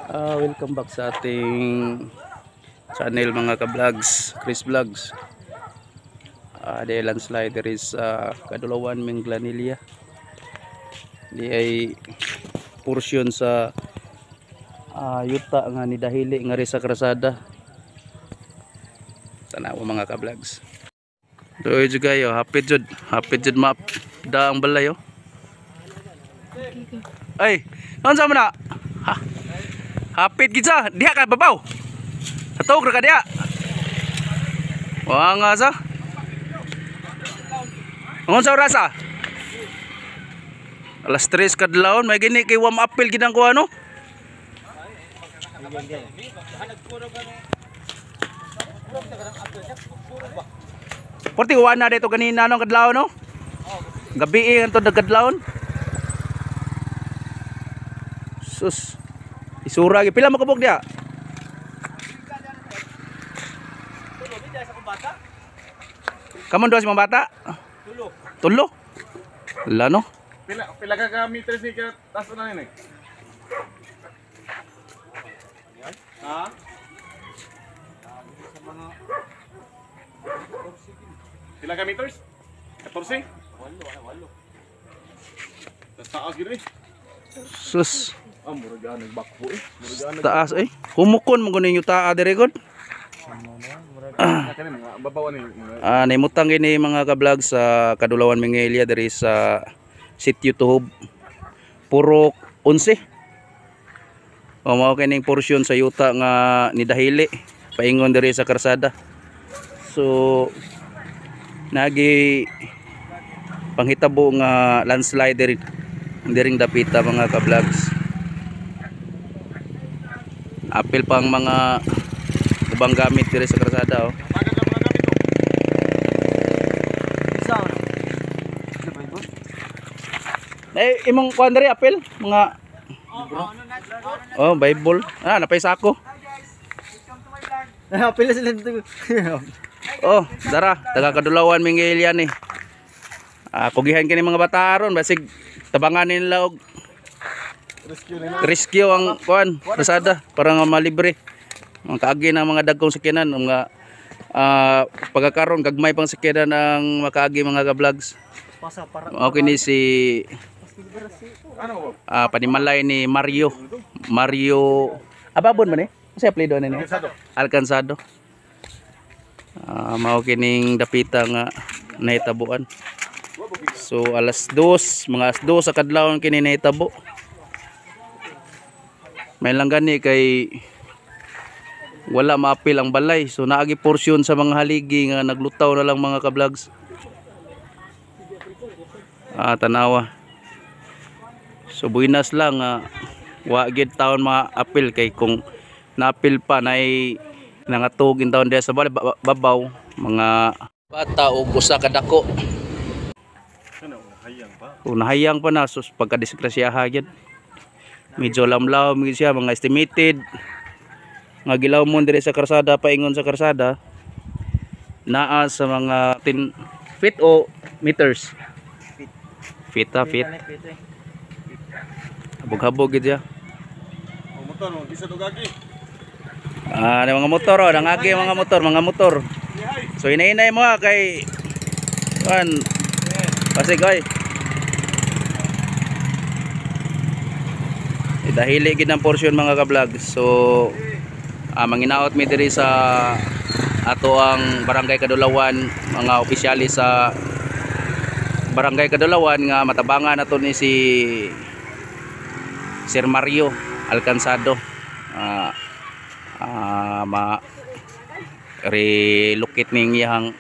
Welcome back sa ating channel mga ka-vlogs, Chris Vlogs. The landslide there is Kadulawan, Minglanilla. Di ay portion sa yuta nga ni dahili nga ri sa krasada. Tanawa mga ka-vlogs. Doy jud kayo, hapit jud map da ang balay oh. Ay, unsa man na? Hapit kita, dia ka babaw. Atog ra ka dia. Wa nga sa. Unsa oras ah? Alas 3 kadlawon, may gini kay warm apple gid ang ko ano? Porti wana dito kanina no kadlawon no? Gabi ang to kadlawon. Sus. Isura gi pila makabog dia? Kamu dua si bata? Tulo. Lah no. Pila ka meters ni ka taas na ni? Ha? Pila ka meters? 14? 8. Taas gid eh. Sus. Murag nagbakbo eh. Taas eh. Humukon mo kunin yung taa dire god. Babawan ni. Naimutang gini mga ka-vlog sa Kadulawan, Minglanilla dire sa sitio Tuhob. Purok 11. Mao kining portion sa yuta nga ni dahili paingon dire sa karsada. So nagi panghitabo nga landslide diring dapita mga ka-vlogs. Apil pang mga ubang gamit dire sa karsada oh. Imong kuan diri apil mga Bible. Napay sako. Apil sila dito. Dara, taga Kadulawan, Minglanilla ni. Kugihan kini mga bata aron basig tabangan nila og rescue ang kuan kasada para nga malibre. Ang kaagi ng mga dagkong sakyanan mga pagkakaroon gagmay pang sakyanan ang makaagi mga ka-vlogs. Okay ni si panimalay ni Mario Ababon man eh. Kasi apelyido na ni Alcansado. Mao kining dapita nga nahitabuan. So alas 2, mga alas 2 sa kadlawon kini nahitabo. May lang gani kay wala maapil ang balay. So naagi porsyon sa mga haligi nga naglutaw na lang mga ka-vlogs. Tanawa. So buinas lang wa gid taon maapil kay kung naapil pa nay nangatugin taon diya sa balay babaw mga bata og usa ka dako. Nahayang pa na sus pagkadisgrasyaha gid. Medyo lamlaw mi siya mga estimated nga gilaw mo dire sa karsada paingon sa karsada naa sa mga 10 feet o meters. Feet. Habog-habog gid siya. Motor mo bisa dugagi. Mga motor nangagi mga motor. So inainay mo kay kan pasig oy. Dahili gid ang portion mga ka-vlog. So manginaot mi diri sa ato ang Barangay Kadulawan, mga opisyali sa Barangay Kadulawan nga matabangan nato ni si Sir Mario Alcansado. Relocate ning iyang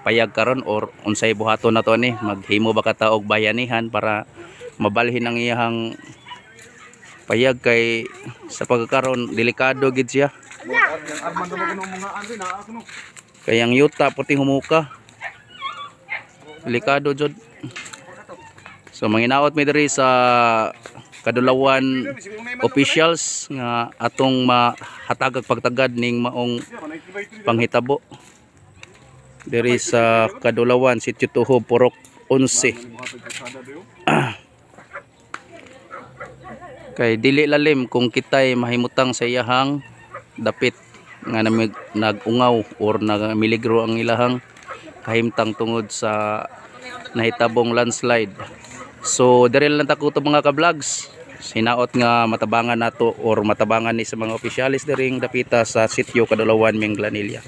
payag karon or unsay buhaton nato ni maghimo ba ka og bayanihan para mabalhin ang iyang payag kay sa pagkakaroon delikado gid siya. Kay ang yuta puting humuka. Delikado jud. So manginaot mi diri sa Kadulawan officials nga atong mahatagag pagtagad ning maong panghitabo diri sa Kadulawan, Sitio Tuhob, Purok 11. Kay dili lalim kung kitay mahimutang sa iyahang dapit nga nagungaw or nagmiligro ang ilahang kahimtang tungod sa nahitabong landslide. So diri lang ta ko to mga ka-vlogs. Sinaot nga matabangan nato or matabangan ni sa mga opisyalis diring dapita sa sitio Kadulawan, Minglanilla.